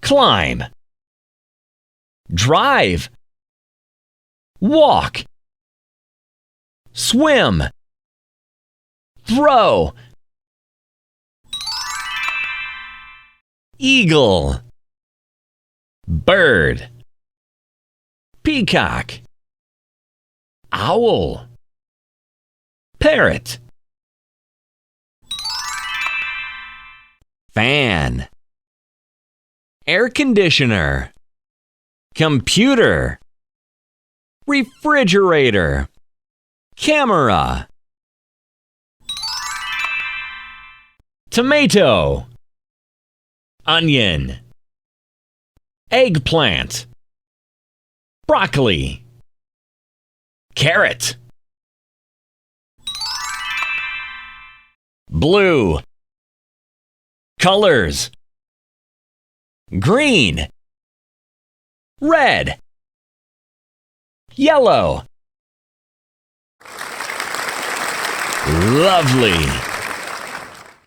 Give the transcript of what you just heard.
climb, drive, walk, swim, throw, eagle, bird, peacock, owl, parrot, fan, air conditioner, computer, refrigerator, camera, tomato, onion, eggplant, broccoli, carrot, blue, colors, green, red, yellow. Lovely.